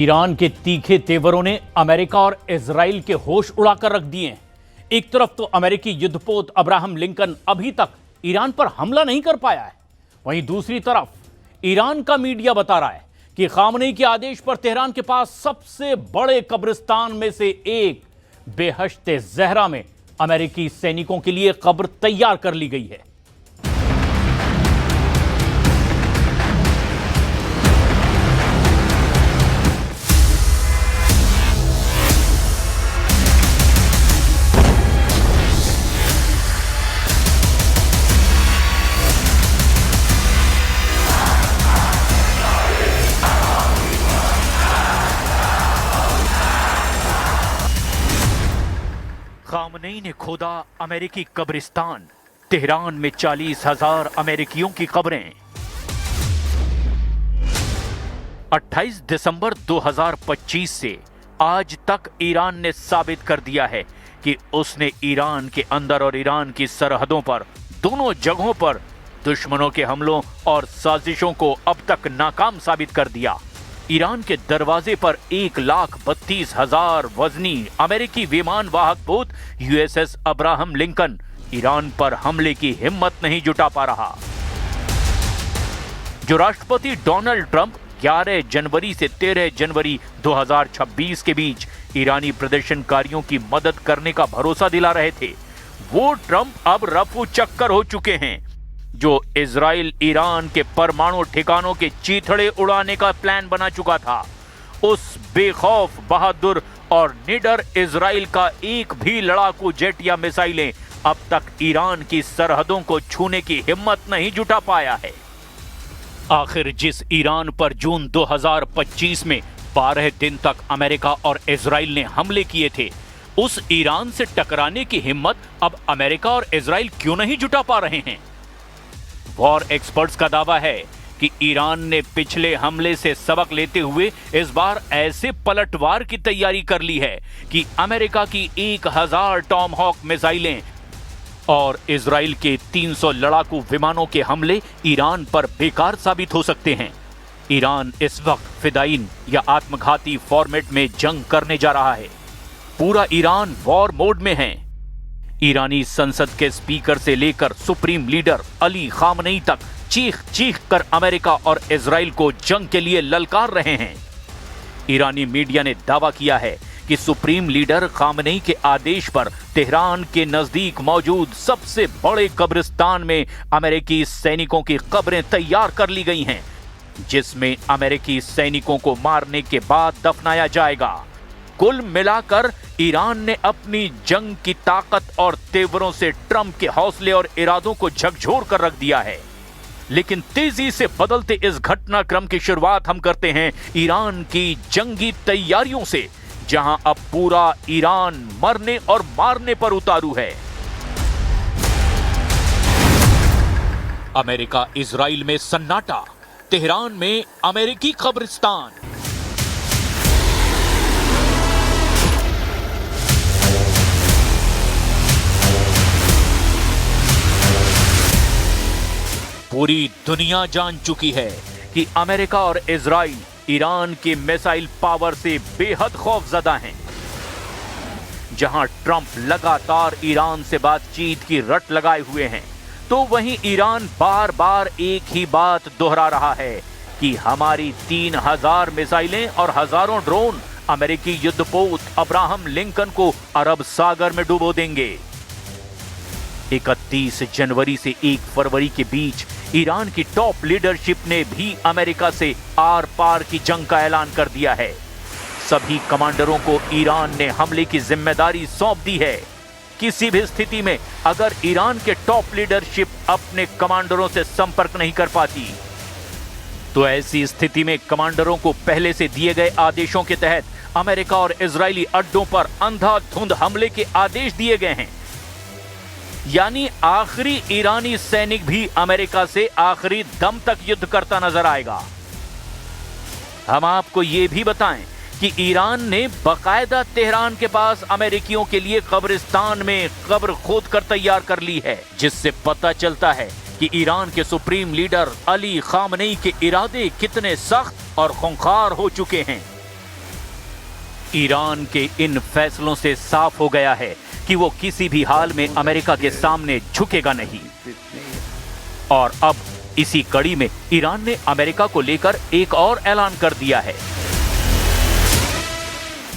Iran के तीखे तेवरों ने अमेरिका और इजराइल के होश उड़ाकर रख दिए हैं। एक तरफ तो अमेरिकी युद्धपोत अब्राहम लिंकन अभी तक ईरान पर हमला नहीं कर पाया है, वहीं दूसरी तरफ ईरान का मीडिया बता रहा है कि खामनेई के आदेश पर तेहरान के पास सबसे बड़े कब्रिस्तान में से एक बेहश्ते ज़हरा में अमेरिकी सैनिकों के लिए कब्र तैयार कर ली गई है। खामनेई ने खोदा अमेरिकी कब्रिस्तान, तेहरान में 40,000 अमेरिकियों की कब्रें। 28 दिसंबर 2025 से आज तक ईरान ने साबित कर दिया है कि उसने ईरान के अंदर और ईरान की सरहदों पर दोनों जगहों पर दुश्मनों के हमलों और साजिशों को अब तक नाकाम साबित कर दिया। ईरान के दरवाजे पर 1,32,000 वजनी अमेरिकी विमान वाहक पोत यूएसएस अब्राहम लिंकन ईरान पर हमले की हिम्मत नहीं जुटा पा रहा। जो राष्ट्रपति डोनाल्ड ट्रंप 11 जनवरी से 13 जनवरी 2026 के बीच ईरानी प्रदर्शनकारियों की मदद करने का भरोसा दिला रहे थे, वो ट्रंप अब रफू चक्कर हो चुके हैं। जो इजराइल ईरान के परमाणु ठिकानों के चीथड़े उड़ाने का प्लान बना चुका था, उस बेखौफ, बहादुर और निडर इजराइल का एक भी लड़ाकू जेट या मिसाइलें अब तक ईरान की सरहदों को छूने की हिम्मत नहीं जुटा पाया है। आखिर जिस ईरान पर जून 2025 में 12 दिन तक अमेरिका और इजराइल ने हमले किए थे, उस ईरान से टकराने की हिम्मत अब अमेरिका और इजराइल क्यों नहीं जुटा पा रहे हैं? वॉर एक्सपर्ट्स का दावा है कि ईरान ने पिछले हमले से सबक लेते हुए इस बार ऐसे पलटवार की तैयारी कर ली है कि अमेरिका की 1000 टॉमहॉक मिसाइलें और इजराइल के 300 लड़ाकू विमानों के हमले ईरान पर बेकार साबित हो सकते हैं। ईरान इस वक्त फिदाइन या आत्मघाती फॉर्मेट में जंग करने जा रहा है। पूरा ईरान वॉर मोड में है। ईरानी संसद के स्पीकर से लेकर सुप्रीम लीडर अली खामनेई तक चीख चीख कर अमेरिका और इजराइल को जंग के लिए ललकार रहे हैं। ईरानी मीडिया ने दावा किया है कि सुप्रीम लीडर खामनेई के आदेश पर तेहरान के नजदीक मौजूद सबसे बड़े कब्रिस्तान में अमेरिकी सैनिकों की कब्रें तैयार कर ली गई हैं, जिसमें अमेरिकी सैनिकों को मारने के बाद दफनाया जाएगा। कुल मिलाकर ईरान ने अपनी जंग की ताकत और तेवरों से ट्रंप के हौसले और इरादों को झकझोर कर रख दिया है। लेकिन तेजी से बदलते इस घटनाक्रम की शुरुआत हम करते हैं ईरान की जंगी तैयारियों से, जहां अब पूरा ईरान मरने और मारने पर उतारू है। अमेरिका इजराइल में सन्नाटा, तेहरान में अमेरिकी कब्रिस्तान। पूरी दुनिया जान चुकी है कि अमेरिका और इजराइल ईरान के मिसाइल पावर से बेहद खौफजदा हैं। जहां ट्रंप लगातार ईरान से बातचीत की रट लगाए हुए हैं, तो वहीं ईरान बार बार एक ही बात दोहरा रहा है कि हमारी 3000 मिसाइलें और हजारों ड्रोन अमेरिकी युद्धपोत अब्राहम लिंकन को अरब सागर में डुबो देंगे। 31 जनवरी से 1 फरवरी के बीच ईरान की टॉप लीडरशिप ने भी अमेरिका से आर पार की जंग का ऐलान कर दिया है। सभी कमांडरों को ईरान ने हमले की जिम्मेदारी सौंप दी है। किसी भी स्थिति में अगर ईरान के टॉप लीडरशिप अपने कमांडरों से संपर्क नहीं कर पाती, तो ऐसी स्थिति में कमांडरों को पहले से दिए गए आदेशों के तहत अमेरिका और इजरायली अड्डों पर अंधाधुंध हमले के आदेश दिए गए हैं। यानी आखिरी ईरानी सैनिक भी अमेरिका से आखिरी दम तक युद्ध करता नजर आएगा। हम आपको यह भी बताएं कि ईरान ने बाकायदा तेहरान के पास अमेरिकियों के लिए कब्रिस्तान में कब्र खोद कर तैयार कर ली है, जिससे पता चलता है कि ईरान के सुप्रीम लीडर अली खामनेई के इरादे कितने सख्त और खूंखार हो चुके हैं। ईरान के इन फैसलों से साफ हो गया है कि वो किसी भी हाल में अमेरिका के सामने झुकेगा नहीं। और अब इसी कड़ी में ईरान ने अमेरिका को लेकर एक और ऐलान कर दिया है।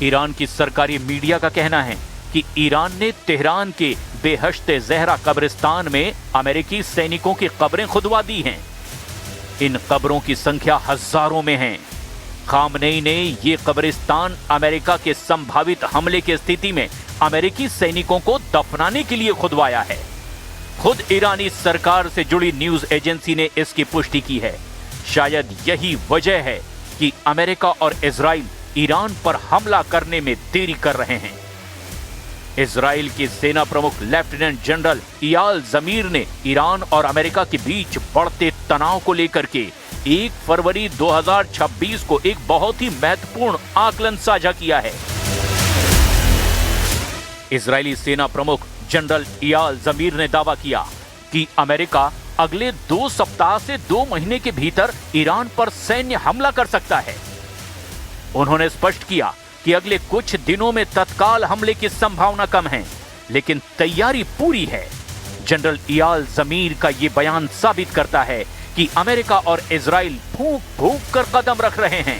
ईरान की सरकारी मीडिया का कहना है कि ईरान ने तेहरान के बेहश्ते ज़हरा कब्रिस्तान में अमेरिकी सैनिकों की कब्रें खुदवा दी हैं। इन कब्रों की संख्या हजारों में है। खामनेई ने ये कब्रिस्तान अमेरिका के संभावित हमले की स्थिति में अमेरिकी सैनिकों को दफनाने के लिए खुदवाया है। खुद ईरानी सरकार से जुड़ी न्यूज एजेंसी ने इसकी पुष्टि की है। शायद यही वजह है कि अमेरिका और इजराइल ईरान पर हमला करने में देरी कर रहे हैं। इजराइल के सेना प्रमुख लेफ्टिनेंट जनरल इयाल जमीर ने ईरान और अमेरिका के बीच बढ़ते तनाव को लेकर के 1 फरवरी 2026 को एक बहुत ही महत्वपूर्ण आकलन साझा किया है। इजरायली सेना प्रमुख जनरल इयाल जमीर ने दावा किया कि अमेरिका अगले 2 सप्ताह से 2 महीने के भीतर ईरान पर सैन्य हमला कर सकता है। उन्होंने स्पष्ट किया कि अगले कुछ दिनों में तत्काल हमले की संभावना कम है, लेकिन तैयारी पूरी है। जनरल इयाल जमीर का यह बयान साबित करता है कि अमेरिका और इजराइल फूंक फूंक कर कदम रख रहे हैं।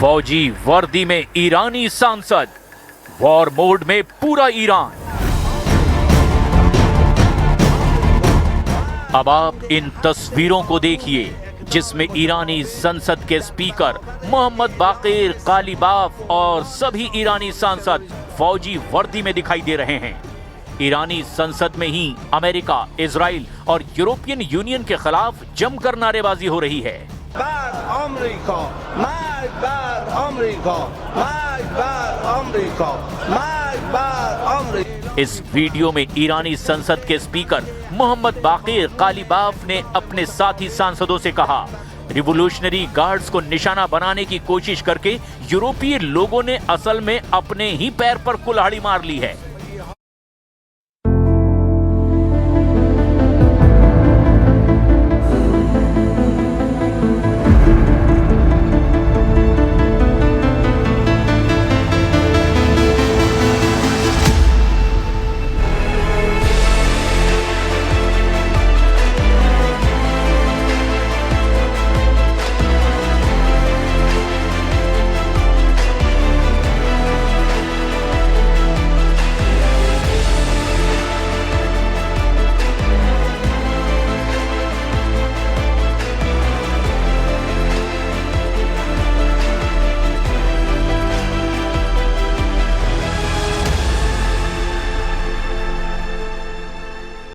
फौजी वर्दी में ईरानी सांसद, वॉर मोड में पूरा ईरान। अब आप इन तस्वीरों को देखिए जिसमें ईरानी संसद के स्पीकर मोहम्मद बाकिर कालीबाफ और सभी ईरानी सांसद फौजी वर्दी में दिखाई दे रहे हैं। ईरानी संसद में ही अमेरिका, इजराइल और यूरोपियन यूनियन के खिलाफ जमकर नारेबाजी हो रही है। इस वीडियो में ईरानी संसद के स्पीकर मोहम्मद बाकिर कालीबाफ ने अपने साथी सांसदों से कहा, रिवोल्यूशनरी गार्ड्स को निशाना बनाने की कोशिश करके यूरोपीय लोगों ने असल में अपने ही पैर पर कुल्हाड़ी मार ली है।